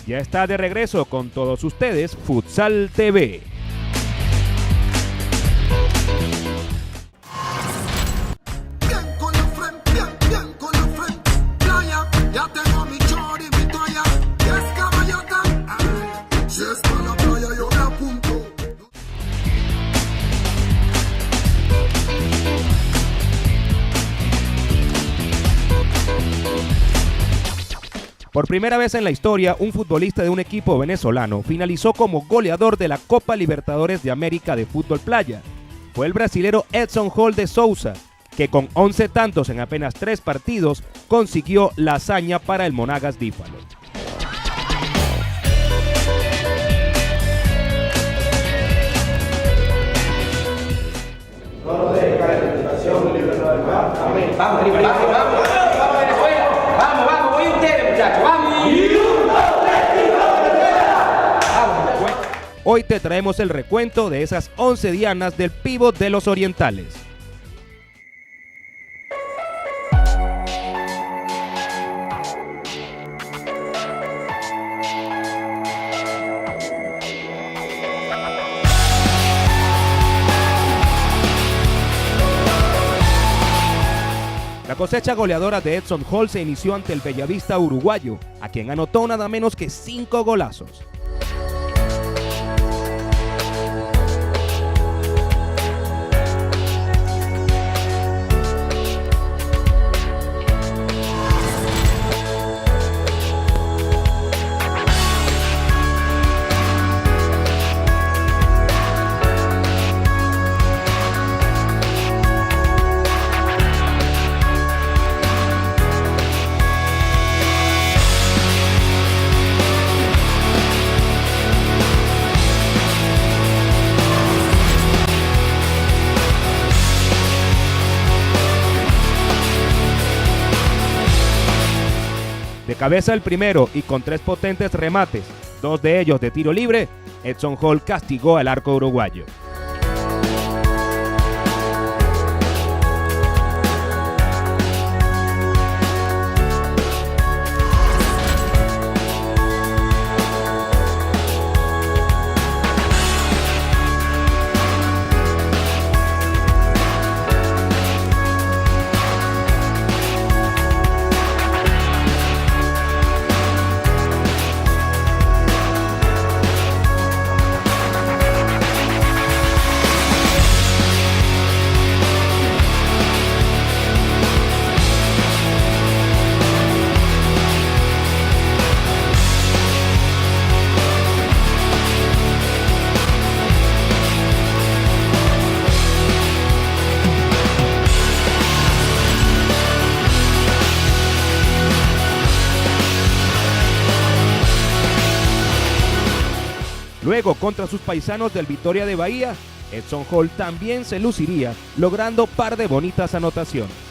Ya está de regreso con todos ustedes Futsal TV. Por primera vez en la historia, un futbolista de un equipo venezolano finalizó como goleador de la Copa Libertadores de América de Fútbol Playa. Fue el brasilero Edson Hall de Souza, que con 11 tantos en apenas 3 partidos consiguió la hazaña para el Monagas Dífalo. Vamos, Venezuela, vamos, voy ustedes, muchachos, vamos. Hoy te traemos el recuento de esas 11 dianas del pívot de los Orientales. La cosecha goleadora de Edson Hall se inició ante el Bellavista uruguayo, a quien anotó nada menos que 5 golazos. De cabeza el primero y con 3 potentes remates, 2 de ellos de tiro libre, Edson Hall castigó al arco uruguayo. Luego, contra sus paisanos del Vitória de Bahía, Edson Hall también se luciría, logrando par de bonitas anotaciones.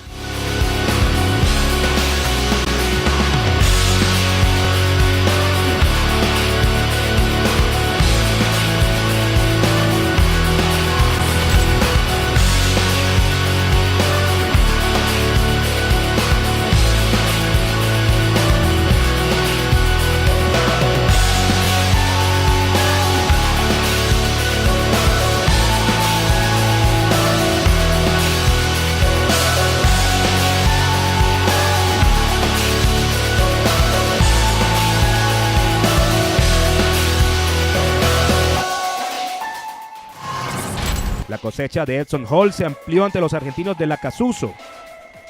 La cosecha de Edson Hall se amplió ante los argentinos de la Casuso.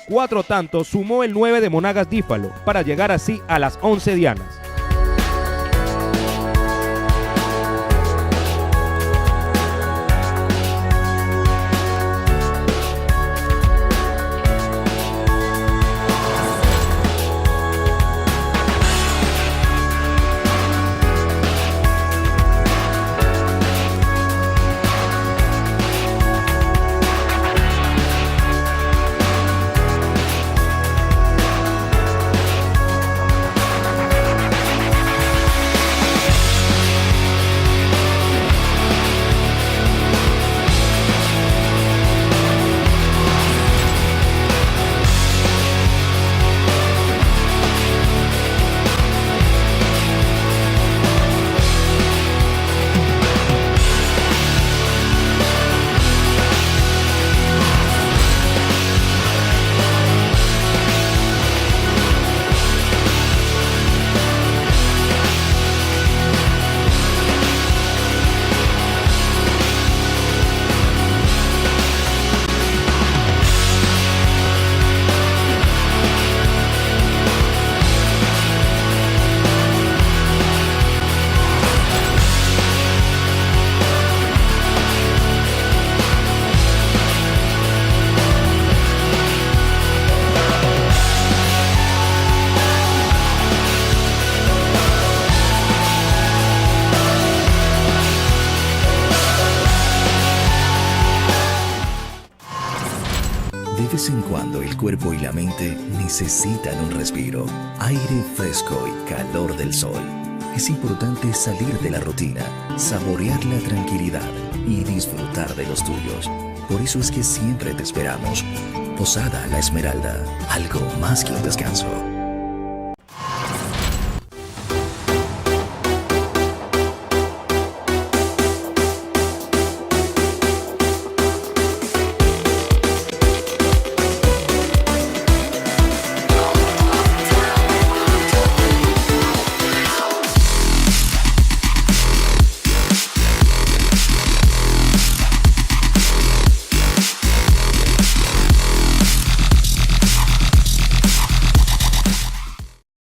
4 tantos sumó el 9 de Monagas Dífalo para llegar así a las 11 dianas. vez en cuando el cuerpo y la mente necesitan un respiro, aire fresco y calor del sol. Es importante salir de la rutina, saborear la tranquilidad y disfrutar de los tuyos. Por eso es que siempre te esperamos. Posada La Esmeralda, algo más que un descanso.